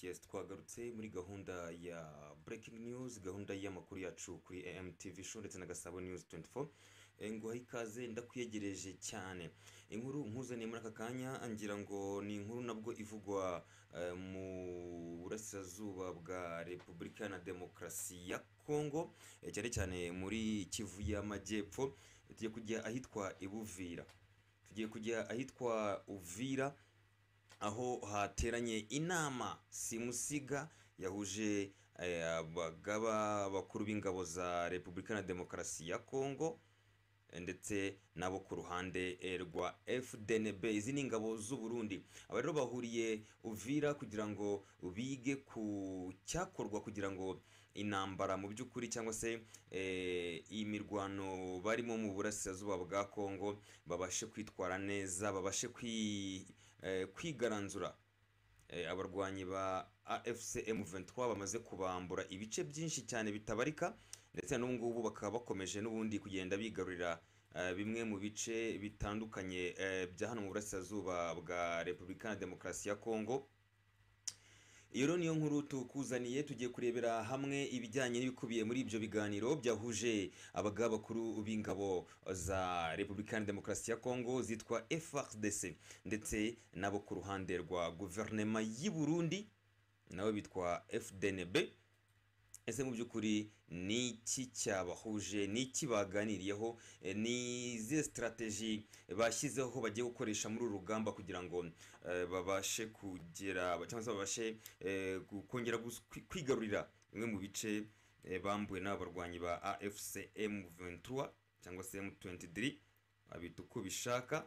yes twagarutse muri gahunda ya breaking news, gahunda y'amakuru yacu kuri AMTV show ndetse na Gasabo News 24. Nguhaye ikaze ndakwiyegereje cyane. Inkuru nkuzaniye muri aka kanya ngira ngo ni inkuru nabwo ivugwa mu burasirazuba bwa Repubulika na Demokarasi ya Kongo, cyane cyane muri Kivu y'Amajyepfo. Tugiye kujya ahitwa Ibuvira, tugiye kujya ahitwa Uvira, aho hateranye inama simusiga yahuje abagaba bakuru b'ingabo za Repubulika na Demokarasi ya Kongo ndetse nabo ku ruhande rwa FDNB. Izi ni ingabo z'u Burundi. Aba rero bahuriye Uvira kugira ngo bige ku cyakorwa kugira ngo intambara mu by'ukuri cyangwa se imirwano barimo mu burasirazuba bwa Kongo babashe kwitwara neza, babashe kwigaranzura abarwanyi ba AFC M23 bamaze kubambura ibice byinshi cyane bitabarika, ndetse n'ubu ngubu bakaba bakomeje n'ubundi kugenda bigarurira bimwe mu bice bitandukanye bya hano mu burasirazuba bwa Repubulika na Demokarasi ya Kongo. Iyo niyo nkuru tukuzaniye, tugiye kurebera hamwe ibijyanye n'ibikubiye muri ibyo biganiro byahuje abagaba bakuru b'ingabo za Repubulika na Demokarasi ya Kongo zitwa FARDC ndetse nabo ku ruhande rwa guverinoma y'u Burundi nabo bitwa FDNB. Ese mu by'ukuri ni iki cyabahuje, ni iki baganiriyeho, ni izihe strategy bashyizeho bagiye gukoresha muri uru rugamba kugira ngo babashe kugera cyangwa se babashe kongera kwigarurira bimwe mu bice bambuwe n'abarwanyi ba AFC M23 cyangwa se M23 babita uko bishaka.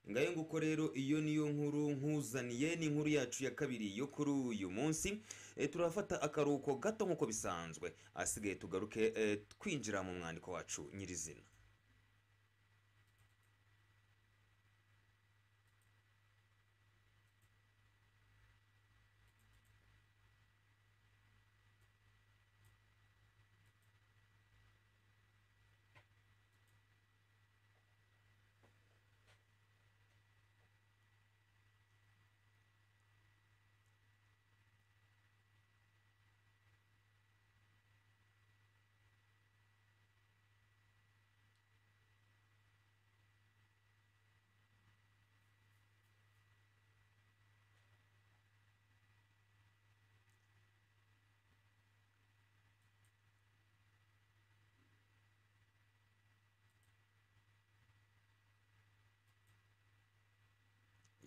Ngayo nguko rero iyo niyo nkuru nkuzaniye, ni inkuru yacu ya kabiri yo kuri uyu munsi. Turafata akaruhuko gato nk'uko bisanzwe, asigaye tugaruke twinjira mu mwandiko wacu nyirizina.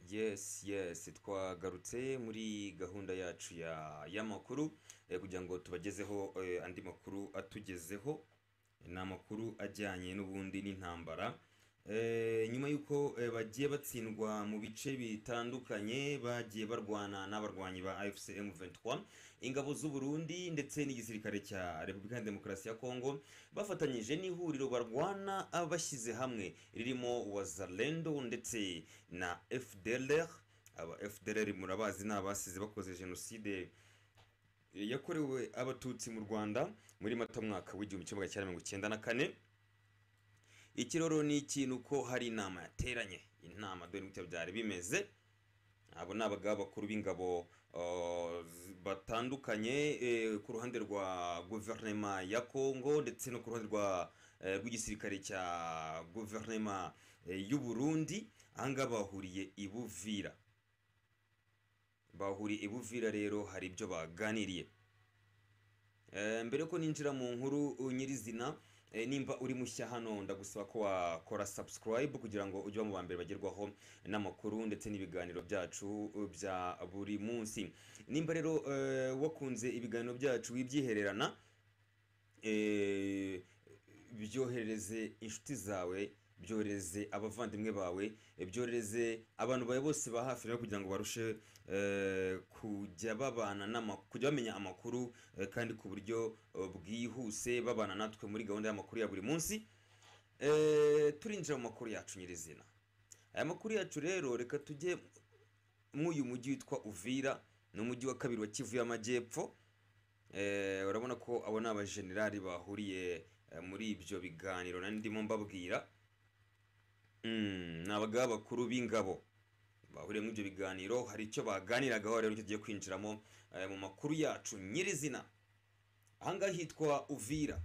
Yes twagarutse muri gahunda yacu y'amakuru kugira ngo tubagezeho andi makuru atugezeho. Ni amakuru ajyanye n'ubundi n'intambara nyuma y'uko bagiye batsindwa mu bice bitandukanye, bagiye barwana n'abarwanyi ba AFC M23. Ingabo z'u Burundi ndetse n'igisirikare cya Repubulika ya Demokarasi ya Kongo bafatanyije n'ihuriro barwana bashyize hamwe ririmo Wazalendo ndetse na FDLR. Aba FDLR murabazi ni abasize bakoze jenoside yakorewe abatutsi mu Rwanda muri Mata mwaka w'1994. Ikiroro ni ikintu ko hari inama yateranye, inama dore n'icyo byari bimeze. Abo ni abagaba bakuru b'ingabo batandukanye ku ruhande rwa guverinoma ya Kongo ndetse no ku ruhande rw'igisirikare cya guverinoma y'u Burundi. Ahangaha bahuriye Ibuvira, rero hari ibyo baganiriye. Mbere ko ninjira mu nkuru nyirizina, nimba uri mushya hano ndagusaba ko wakora subscribe kugira ngo ujye mu bambere bagerwaho n'amakuru ndetse n'ibiganiro byacu bya buri munsi. Nimba rero wakunze ibiganiro byacu wibyihererana, byohereze inshuti zawe, byohereze abavandimwe bawe, byohereze abantu bawe bose ba hafi kugira ngo barushe kujya bamenya amakuru kandi ku buryo bwihuse, babana natwe muri gahunda y'amakuru ya buri munsi. Turinjira mu makuru yacu nyirizina. Aya makuru yacu rero reka tujye mw'uyu mujyi witwa Uvira, ni umujyi wa kabiri wa Kivu y'Amajyepfo. Urabona ko abo ni abajenerali bahuriye muri ibyo biganiro nari ndimo mbabwira. Ni abagaba bakuru b'ingabo bahuriye muri ibyo biganiro hari icyo baganiragaho rero tugiye kwinjiramo mu makuru yacu nyirizina. Ahangaha hitwa Uvira.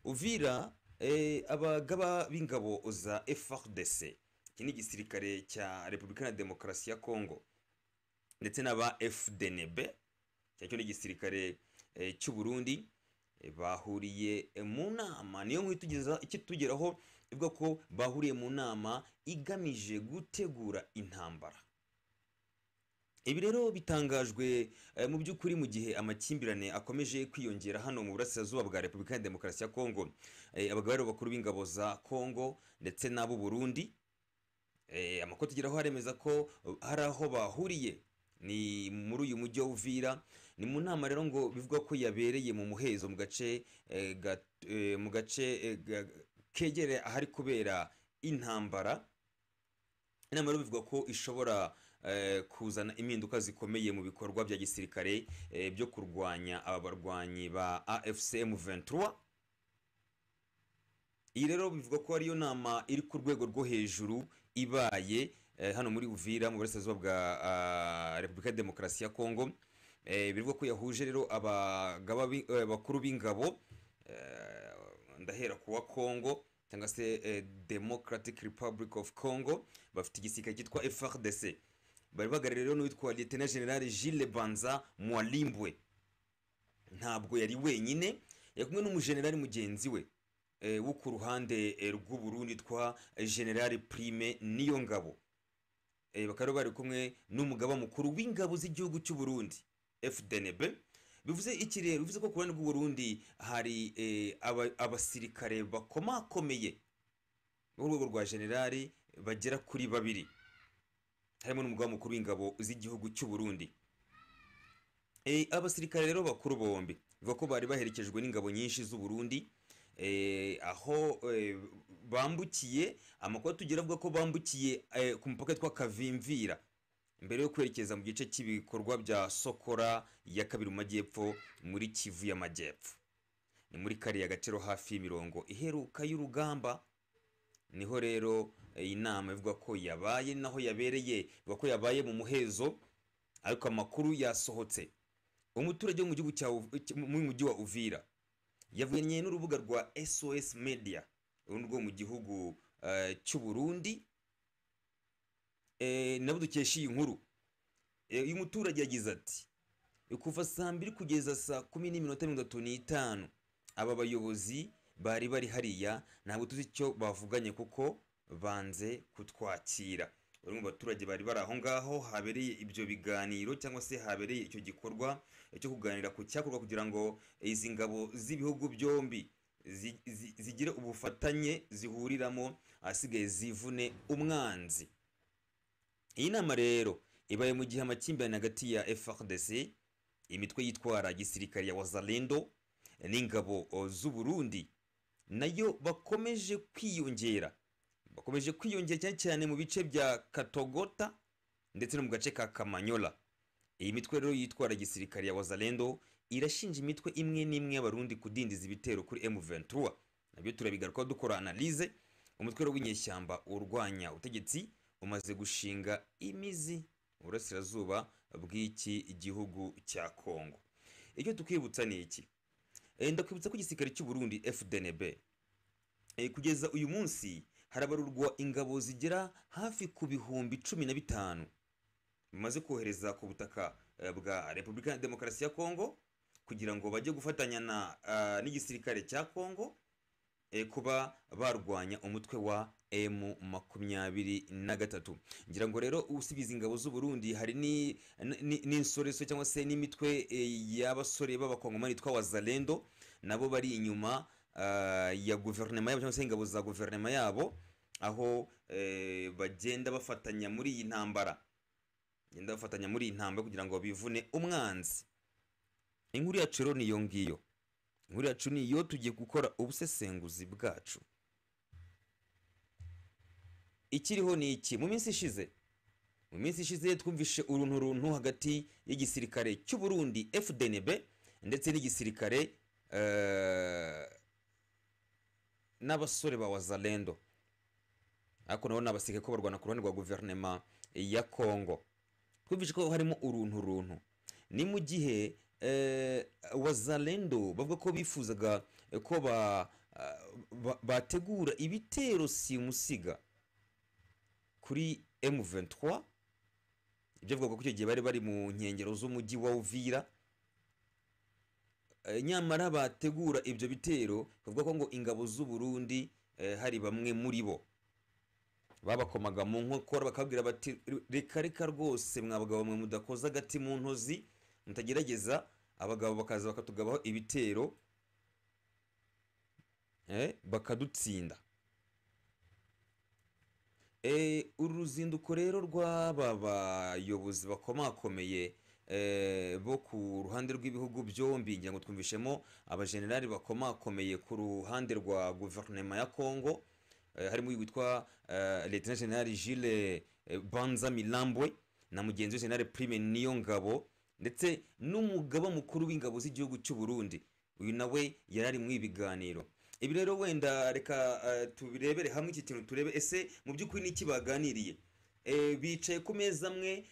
Uvira abagaba b'ingabo za FARDC, iki ni igisirikare cya Repubulika ya Demokarasi ya Kongo, ndetse n'aba FDNB, cyo ni igisirikare cy'u Burundi, bahuriye mu nama. Niyo nk'itugeza ikitugeraho ivuga ko bahuriye mu nama igamije gutegura intambara. Ibi rero bitangajwe mu by'ukuri mu gihe amakimbirane akomeje kwiyongera hano mu burasirazuba bwa Repubulika ya Demokarasi ya Kongo. Abagaba bakuru b'ingabo za Kongo ndetse n'abo Burundi, amakuru tugeraho haremeza ko hari aho bahuriye ni muri uyu mujyi wa Uvira. Ni mu nama rero ngo bivuga ko yabereye mu muhezo mu gace kegere ahari kubera intambara. Inama rero bivuga ko ishobora kuzana impinduka zikomeye mu bikorwa bya gisirikare byo kurwanya aba barwanyi ba AFC M23. Iyi rero bivuga ko ariyo nama iri ku rwego rwo hejuru ibaye hano muri Uvira mu burasirazuba bwa Repubulika ya Demokarasi ya Kongo. Bivuga ko yahuje rero abagaba bakuru b'ingabo, ndahera kuwa Kongo cyangwa se Democratic Republic of Congo, bafite igisirikare cyitwa FARDC. Bari bagarira rero n'uwitwa Lieutenant General Gilles Banza Mwalimbwe. Ntabwo yari wenyine, yakumwe n'umujenerali mugenzi we wo ku ruhande rw'u Burundi twa General Prime Niyongabo. Bakaba bari kumwe n'umugaba mukuru w'ingabo z'igihugu cy'u Burundi FDNB. Bivuze iki rero? Bivuze ko ku ruhande rw'u Burundi hari abasirikare bakomakomeye mu rwego rwa generali bagera kuri babiri, harimo n'umugaba mukuru w'ingabo z'igihugu cy'u Burundi. Abasirikare rero bakuru bombi bivuga ko bari baherekejwe n'ingabo nyinshi z'u Burundi, aho bambukiye. Amakuru tugera avuga ko bambukiye ku mupaka twa Kavimvira mbere yo kwerekeza mu gice cy'ibikorwa bya Sokora ya kabiri mu majyepfo muri Kivu y'Amajyepfo. Ni muri kariya gaciro hafi y'imirongo iheruka y'urugamba. Niho rero iyi nama ivuga ko yabaye, naho yabereye, ivuga ko yabaye mu muhezo. Ariko amakuru yasohotse, umuturage wo mu gihugu mu mujyi wa Uvira yavuganye n'urubuga rwa SOS Media rwo mu gihugu cy'u Burundi. Nabo dukesha iyi nkuru. Uyu muturage yagize ati, kuva saa 2 kugeza saa 10:35 aba bayobozi bari hariya, ntabwo tuzi icyo bavuganye kuko banze kutwakira. Bari mu baturage bari bari aho ngaho habereye ibyo biganiro, cyangwa se habereye icyo gikorwa cyo kuganira ku cyakorwa kugira ngo izi ngabo z'ibihugu byombi zigire ubufatanye zihuriramo, asigaye zivune umwanzi. Iyi nama rero ibaye mu gihe amakimbirane hagati ya FARDC, imitwe yitwara gisirikare ya Wazalendo n'ingabo z'u Burundi nayo bakomeje kwiyongera cyane cyane mu bice bya Katogota ndetse no mu gace ka Kamanyola. Iyi mitwe rero yitwara gisirikare ya Wazalendo irashinja imitwe imwe n'imwe y'abarundi kudindiza ibitero kuri M23. Nabyo turabigarukaho dukora analyse. Umutwe w'inyeshyamba urwanya ubutegetsi umaze gushinga imizi mu burasirazuba bw'iki igihugu cya Kongo. Icyo tukwibutsa ni iki? Ndakwibutsa ko igisirikare cy'u Burundi FDNB kugeza uyu munsi harabarurwa ingabo zigera hafi ku bihumbi 15 bimaze kohereza ku butaka bwa Repubulika ya Demokarasi ya Kongo kugira ngo bajye gufatanya n'igisirikare cya Kongo kuba barwanya umutwe wa M23. Ngira ngo rero usibiza ingabo z'u Burundi hari n'insoreso cyangwa se n'imitwe y'abasore b'abakongomani twa Wazalendo, nabo bari inyuma ya guverinoma yabo cyangwa se ingabo za guverinoma yabo, aho bagenda bafatanya muri iyi ntambara, kugira ngo bivune umwanzi. Inkuru yacu rero niyo ngiyo. Inkuru yacu niyo tugiye gukora ubusesenguzi bwacu. Ikiriho ni iki? Mu minsi ishize twumvishe uruntu hagati y'igisirikare cy'u Burundi FDNB ndetse n'igisirikare n'abasore ba Wazalendo. ariko nabo nabasike ko barwana ku ruhande rwa guverinoma ya Kongo. Twumvise ko harimo uruntu ni mu gihe wazalendo bavuga ko bifuzaga ko bategura ibitero simusiga kuri M23. Ibyo bavuga ko icyo gihe bari mu nkengero z'umujyi wa Uvira, nyamara bategura ibyo bitero bavuga ko ngo ingabo z'u Burundi hari bamwe muri bo babakomaga mu nkokora bakabwira bati reka rwose mwabagabo mwe mudakoza agati mu ntozi, mutagerageza, abagabo bakaza bakatugabaho ibitero bakadutsinda. Uru ruzinduko rero rw'aba bayobozi bakomakomeye bo ku ruhande rw'ibihugu byombi, ngira ngo twumvishemo abajenerali bakomakomeye ku ruhande rwa guverinoma ya Kongo, harimo witwa Lieutenant General Gilles Banza Milambwe na mugenzi we General Prime Niyongabo, ndetse n'umugaba mukuru w'ingabo z'igihugu cy'u Burundi. Uyu nawe yarari mu ibiganiro. Ibi rero wenda reka tubirebere hamwe iki kintu, turebe ese mu by'ukuri n'iki baganiriye. Bicaye ku meza amwe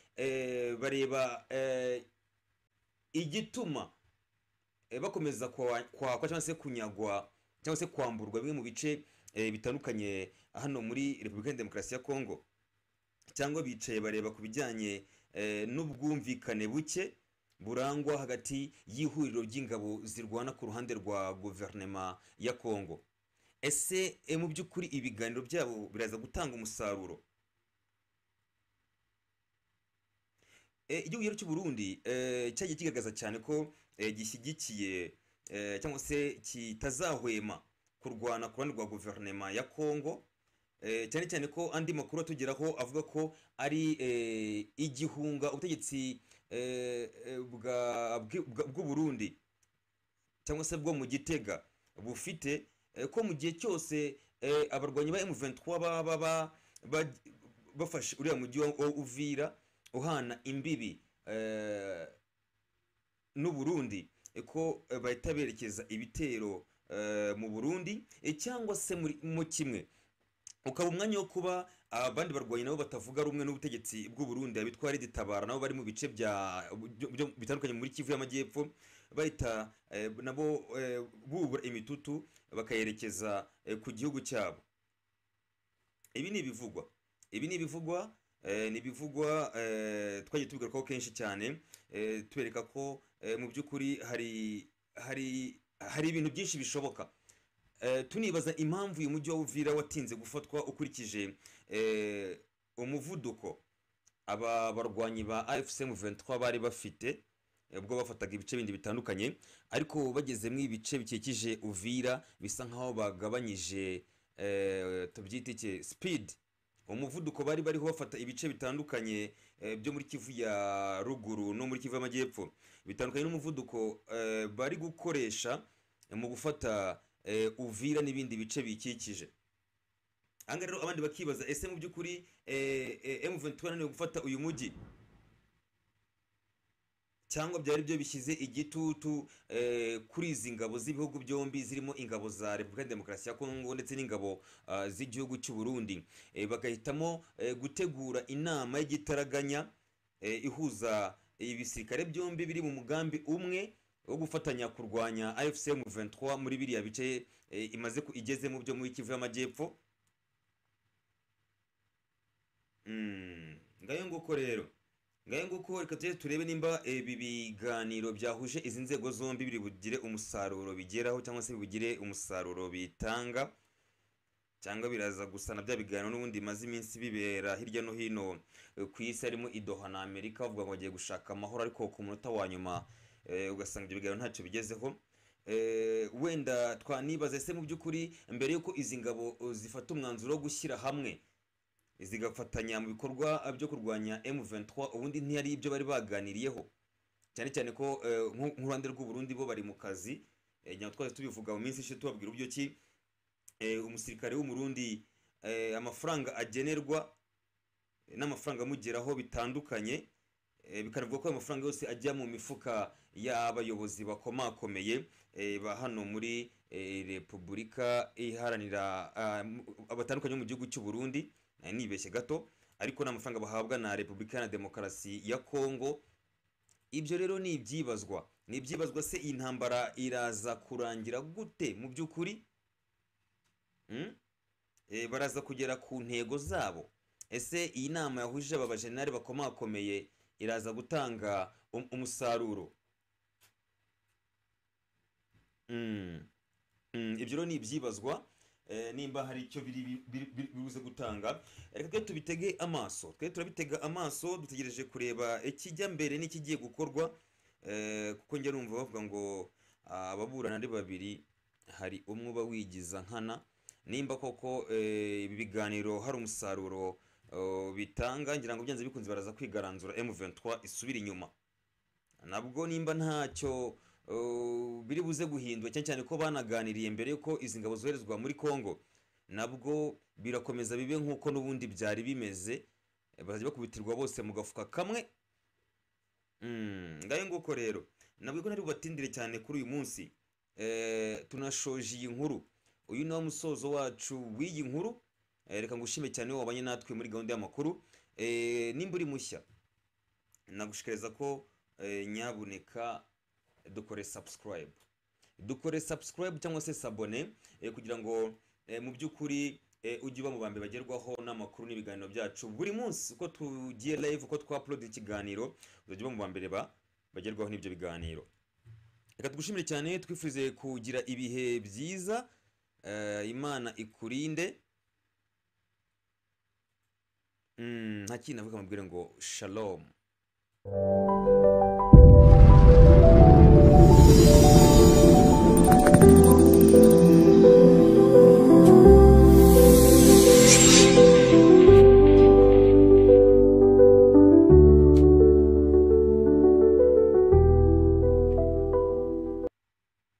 bareba igituma bakomeza kwakwa cyangwa se kunyagwa cyangwa se kwamburwa bimwe mu bice bitandukanye hano muri Repubulika ya Demokarasi ya Kongo, cyangwa bicaye bareba ku bijyanye n'ubwumvikane buke burangwa hagati y'ihuriro ry'ingabo zirwana ku ruhande rwa guverinoma ya Kongo. Ese mu by'ukuri ibiganiro byabo biraza gutanga umusaruro? Igihugu cy'u Burundi cyagiye kigaragaza cyane ko gishyigikiye cyangwa se kitazahwema kurwana ku ruhande rwa guverinoma ya Kongo, cyane cyane ko andi makuru atugeraho avuga ko ari igihunga ubutegetsi bw'u Burundi cyangwa se bwo mu Gitega bufite, ko mu gihe cyose abarwanyi ba M23 baba bafashe uriya mujyi wa Uvira uhana imbibi n'u Burundi, ko bahita berekeza ibitero mu Burundi, cyangwa se mu kimwe ukaba umwanya wo kuba abandi barwanyi nabo batavuga rumwe n'ubutegetsi bw'u Burundi, abitwara iditabara nabo bari mu bice bitandukanye muri Kivu y'Amajyepfo, bahita nabo bubura imitutu bakayerekeza ku gihugu cyabo. Ibi ni ibivugwa twagiye tubigarukaho kenshi cyane, tubereka ko mu by'ukuri hari ibintu byinshi bishoboka. Tunibaza impamvu uyu mujyi wa Uvira watinze gufatwa ukurikije umuvuduko aba barwanyi ba AFC M23 bari bafite ubwo bafataga ibice bindi bitandukanye, ariko bageze mu ibice bikikije Uvira bisa nkaho bagabanyije tubyite speed, umuvuduko bariho bafata ibice bitandukanye byo muri Kivu ya ruguru no muri Kivu y'Amajyepfo, bitandukanye n'umuvuduko bari gukoresha mu gufata Uvira n'ibindi bice bikikije. Anga rero abandi bakibaza ese mu by'ukuri M23 ni gufata uyu mujyi, cyangwa byari byo bishyize igitutu kuri izi ngabo z'ibihugu byombi zirimo ingabo za Repubulika ya Demokarasi ya Kongo ndetse n'ingabo z'igihugu cy'u Burundi, bagahitamo gutegura inama y'igitaraganya ihuza ibisirikare byombi biri mu mugambi umwe wo gufatanya kurwanya AFC M23 muri biriya bice igeze mu byo muri Kivu y'Amajyepfo. Ngayo nguko rero, reka turebe nimba ibi biganiro byahuje izi nzego zombi biri bugire umusaruro bigeraho, cyangwa se bigire umusaruro bitanga, cyangwa biraza gusana bya biganiro n'ubundi maze iminsi bibera hirya no hino ku isi, harimo Doha na Amerika, bavuga ngo bagiye gushaka amahoro, ariko ku munota wa nyuma ugasanga ibyo biganiro ntacyo bigezeho. Wenda twanibaza ese mu by'ukuri mbere yuko izi ngabo zifata umwanzuro wo gushyira hamwe zigafatanya mu bikorwa byo kurwanya M23, ubundi ntiyari ibyo bari baganiriyeho, cyane cyane ko nk'uruhande rw'u Burundi bo bari mu kazi, nyuma twaje tubivuga mu minsi ishize tubabwira uburyo ki umusirikare w'umurundi amafaranga agenerwa n'amafaranga amugeraho bitandukanye, bikanavuga ko ayo mafaranga yose ajya mu mifuka y'abayobozi bakomakomeye ba hano muri Repubulika iharanira abatandukanye mu gihugu cy'u Burundi, nibeshye gato, ariko n'amafaranga bahabwa na Repubulika ya Demokarasi ya Kongo. Ibyo rero ni ibyibazwa se iyi ntambara iraza kurangira gute mu by'ukuri? Baraza kugera ku ntego zabo? Ese iyi nama yahuje aba bajenerali bakomakomeye iraza gutanga umusaruro? Ibyo rero ni ibyibazwa, nimba hari icyo bibuze gutanga. Reka tubitege amaso, turabitega amaso, dutegereje kureba ikijya mbere n'ikigiye gukorwa, kuko njya numva bavuga ngo ababurana ari babiri, hari umwe uba wigiza nkana. Nimba koko ibi biganiro hari umusaruro bitanga, ngira ngo byanze bikunze baraza kwigaranzura M23 isubira inyuma. Nabwo nimba ntacyo biri buze guhindura, cyane cyane ko banaganiriye mbere yuko izi ngabo zoherezwa muri Kongo, nabwo birakomeza bibe nk'uko n'ubundi byari bimeze, bazajya bakubitirwa bose mu gafuka kamwe. Ngayo nguko rero, nabwo ko ntari bubatindire cyane kuri uyu munsi. Tunashoje iyi nkuru, uyu ni musozo wacu w'iyi nkuru. Reka ngushime cyane wowe wabanye natwe muri gahunda y'amakuru. Nimba uri mushya, nagushikiriza ko nyabuneka dukore subscribe cyangwa se sabone, kugira ngo mu by'ukuri ujye uba mu bambe bagerwaho n'amakuru n'ibiganiro byacu buri munsi. Uko tugiye live, uko twa-upload ikiganiro, uzajya uba mu bambe bagerwaho n'ibyo biganiro. Reka tugushimire cyane, twifurize kugira ibihe byiza. Imana ikurinde. Nta kintu navuga, mubwire ngo shalom.